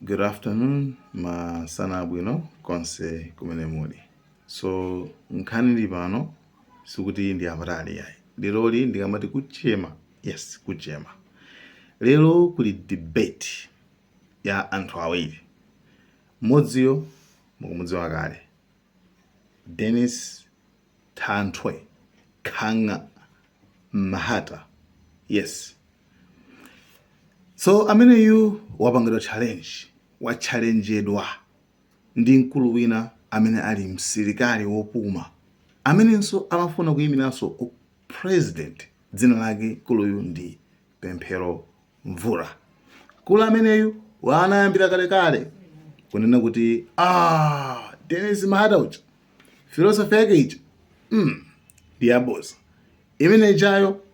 Good afternoon, masana bwino konse kumene muli. So nkhani ndi pano sikuti ndi avatali yayi. Lero ndikamati kuchema, yes, kuchema. Lero kuli debate ya anthu awiri. Mmodziyo mukumudziwa kale. Dennis Mahata. Yes. So ameneyu wapangidwa challenge, wachallenjedwa ndi mkulu wina amene ali msilikali wopuma, amenenso amafuna kuyimiranso president. Dzina lake mkuluyu ndi Pemphero Mvura. Mkulu ameneyu wanayambira kalekale kunena kuti Dennis Mahata uja philosophy yake ija ndi yabosa, imene ijayo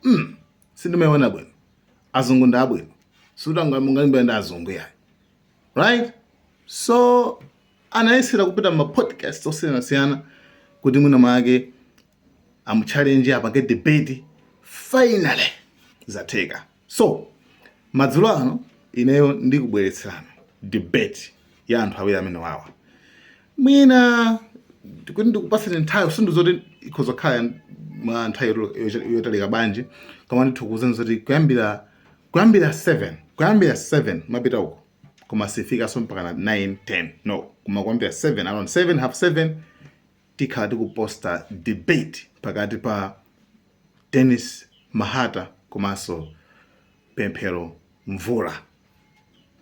sindimayiona bwino, azungu ndi abwino, sutanga mungalimba ndi azungu yayi, right? So anayesera kupita ma podcast osiyanasiyana kuti mwina mwake amuchallenge apange debate. Finally zatheka. So madzulo ano ineyo ndikubweretserana debate ya anthu awiri amene wawa. Mwina kuti ndikupasire nthawi sindizoti ikhoza khala mwa nthawi yotalika bwanji, koma ndithukuza nzoti kuyambira 7 mapita uko, koma sifika so mpaka na 9 10, no, koma kuyambira 7, around 7 half 7 tikhala tikuposta debate pakati pa Dennis Mahata komanso Pemphero Mvura.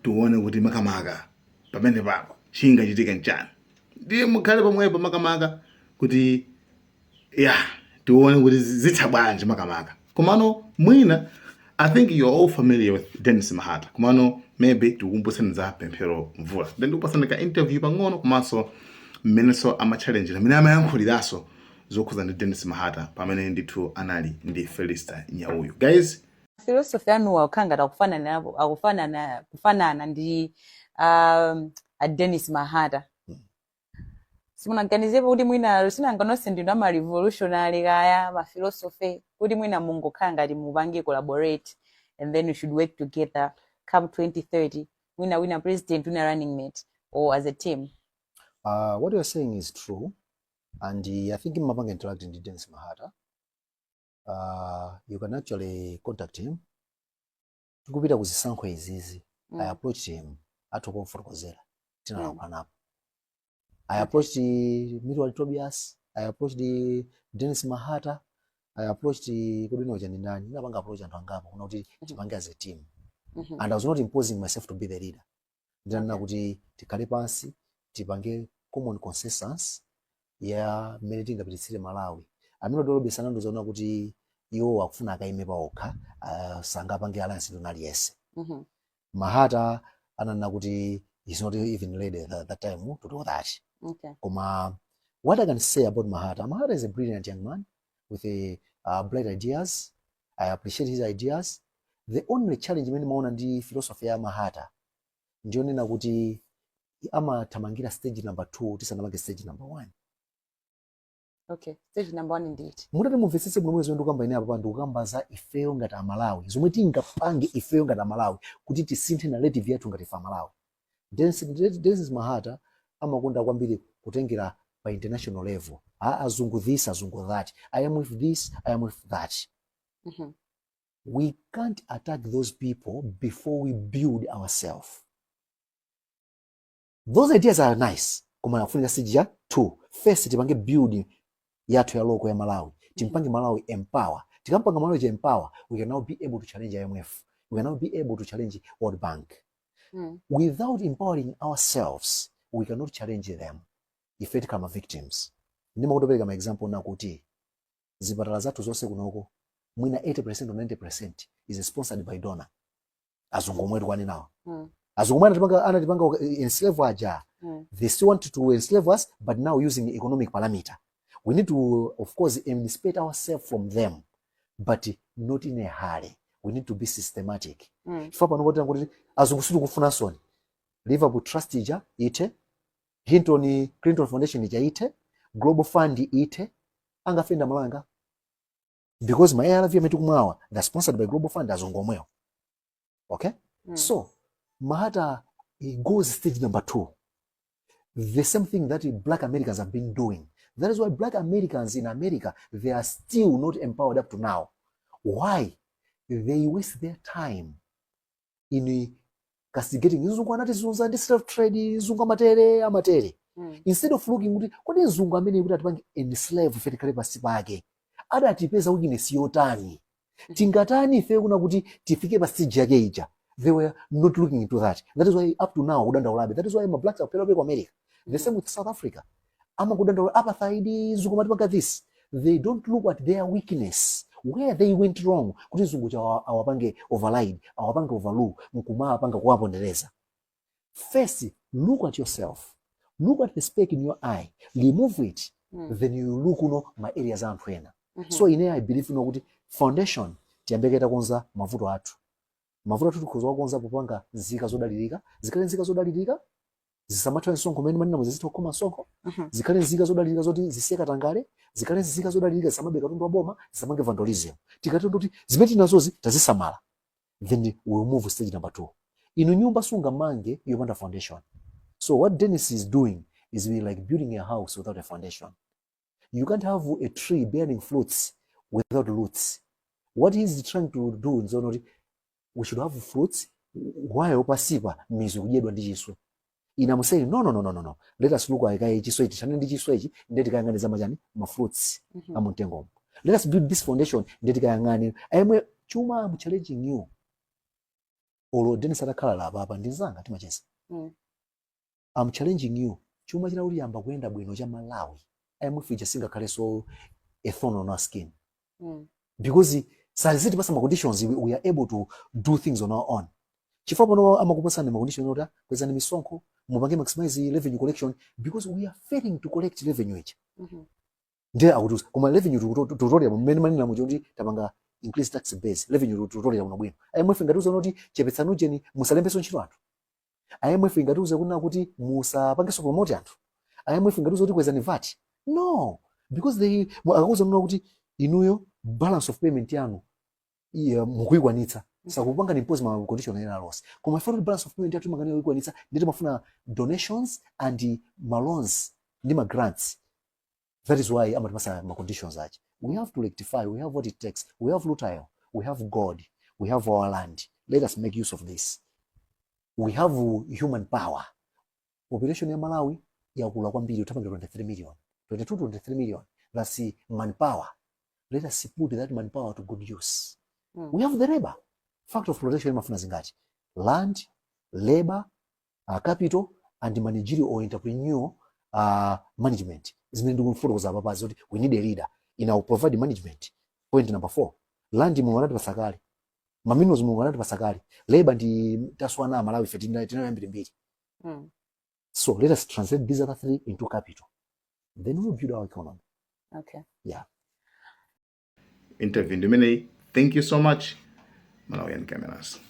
Tuone kuti makamaka pamene papo chingachitika nchani. Ndiye mukhale pomwepo makamaka kuti tuone kuti zitha bwanji makamaka. Komano mwina, I think you're all familiar with Dennis Mahata. Komano maybe tikumbuseni za Pemphero Mvura. Then tikupasana ka interview pang'ono komanso mmeneso ama-challenge amene amayankhuliraso zokhuza ndi Dennis Mahata pamene ndithu anali ndi Felista Nyauyu. Guys, philosophy anu wakhanga kufanana ndi Dennis Mahata. Simunaganizepo kuti mwina sinanganonse ndinu ama revolutionary kaya ma philosophy kuti mwina mungokhanga ngati mupange collaborate and then we should work together come 2030 wina president wina running mate or as a team. What you're saying is true, and I think mapanga interact with Dennis Mahata. You can actually contact him. Tukupita kuzisankho izizi. I approached him atokomfotokozera tinalakwana. I approached Mitwal Tobias, I approached Dennis Mahata, I approached Kudino Janindani. Napanga approach anthu angapo kuna kuti tipange as a team. And I was not imposing myself to be the leader. Ndina kuti tikale pansi tipange common consensus ya mmene tingapititsire Malawi. Amene dolo besana ndozona kuti iwo akufuna akaime paokha sangapange alliance ndonali yese. Mahata ananena kuti he's not even ready at that time to do that. Okay. What I can say about Mahata is a brilliant young man with bright ideas. I appreciate his ideas. The only challenge mimi maona ndi philosophy ya Mahata ndio nina kuti ama tamangira stage number 2 tisanamange stage number 1. Okay, stage number 1 indeed. Mutati mumvetsetse bwino mwezi ndikamba ine apa ndikukamba za ifeyo ngati Amalawi. Zomwe tingapange ifeyo ngati Amalawi kuti tisinthe narrative yathu ngati Amalawi. Dennis Mahata amakonda kwambiri kutengera pa international level. Azungu this, azungu that. I am with this, I am with that. We can't attack those people before we build ourselves. Those ideas are nice. Koma nafunika stage ya 2. First tipange building yathu ya loko ya Malawi. Timpange Malawi empower. Tikampanga Malawi empower, we can now be able to challenge IMF. We can now be able to challenge World Bank. Without empowering ourselves, we cannot challenge them if it come victims. Ndima kutopeleka kama example na kuti zipatala zathu zonse kunoko mwina 80% or 90% is sponsored by donor. Azungu mwetu kwani nawo. Azungu mwetu anatipanga enslave aja. They still want to enslave us, but now using economic parameter. We need to, of course, emancipate ourselves from them, but not in a hurry. We need to be systematic. Fapa nukoti kuti azungu situ kufuna soni. Liverpool Trust ija ite, Clinton Foundation ija ite, Global Fund ite, angafenda malanga. Because my ARV ametu kumwawa, they're sponsored by Global Fund azungu omweo. Okay? So, Mahata it goes stage number 2. The same thing that Black Americans have been doing. That is why Black Americans in America, they are still not empowered up to now. Why? They waste their time in castigating Nzungu anati zunza ndi self trade, Nzungu amatere. Instead of looking kuti kodi Nzungu amene kuti atipange enslave ife tikhale pasi pake, adatipeza weakness yotani, tingatani ife kuna kuti tifike pa stage yake ija. They were not looking into that. That is why up to now kudandaulabe. That is why blacks are pale ku America. The same with South Africa. Ama kudandaula apartheid, Nzungu matipanga this. They don't look at their weakness, where they went wrong. Kuti Nzungu awapange override, awapange overlook, mkuma apanga kuwapondereza. First, look at yourself. Look at the speck in your eye. Remove it. Then you look my areas anthu ena. So in here I believe kuti foundation tiyambeketa konza mavuto athu. Mavuto athu tikhoza konza popanga nzika zodalirika, zikale nzika zodalirika, zisamatha nsonko mene manina muzizitha kukoma nsonko, zikale nzika zodalirika zoti zisiyeka tangale, zikale nzika zodalirika zisamabeka katundu wa boma, zisamange vandalism. Tikati kuti zimene nazozi tazisamala. Then we will move stage number 2. Inu nyumba sunga mange yopanda foundation. So what Dennis is doing is like building a house without a foundation. You can't have a tree bearing fruits without roots. What he's trying to do is we should have fruits while pasipa mizu kudyedwa ndi chiswe. I'm saying no. Let us look at chiswe ichi chane ndi chiswe ichi ndeti kayang'aniza majani ma fruits amuntengo. Let us build this foundation ndeti kayang'ani. I'm challenging you. Olo Dennis atakhala la baba ndinzanga timachesa. I'm challenging you. Chuma china uli yamba kwenda bwino cha Malawi. Feature singa kale so a thorn on our skin. Because saziti pasa conditions we are able to do things on our own. Chifukwa pano amakupasa ma condition ota kweza ni misonko, mupange maximize revenue collection because we are failing to collect revenue ichi. Ndiye akutuza koma revenue tutoria mmene manina muchoti tapanga increase tax base, revenue tutoria kuno bwino. Ngatuza noti chepetsanu ni musalembeso ntchito anthu. Ngatuza kuna kuti musapangeso promote anthu. Ngatuza kuti kweza ni VAT. No, because they akakuza nuna kuti inuyo balance of payment yanu mukuikwanitsa. Sakupanga impose ma condition ena loss. Koma for balance of payment yatu mangani ikwanitsa ndito mafuna donations and ma loans ndi ma grants. That is why amatipasa ma conditions achi. We have to rectify, we have what it takes. We have lutile, we have God, we have our land. Let us make use of this. We have human power. Population ya Malawi yakula kwambiri utapanga 23 million. 22 to 23 million. That's manpower. Let us put that manpower to good use. We have the labor. Factor of production mafuna zingati. Land, labor, capital, and managerial or entrepreneurial management. We need a leader. In our provide management. Point number 4. Land muwanati pasakali. Maminos muwanati pasakali. Labor ndi taswana Malawi fetina mbili. So let us translate these other 3 into capital. Then we will build our economy. Okay. Yeah. Interview. Thank you so much, Malawian cameras.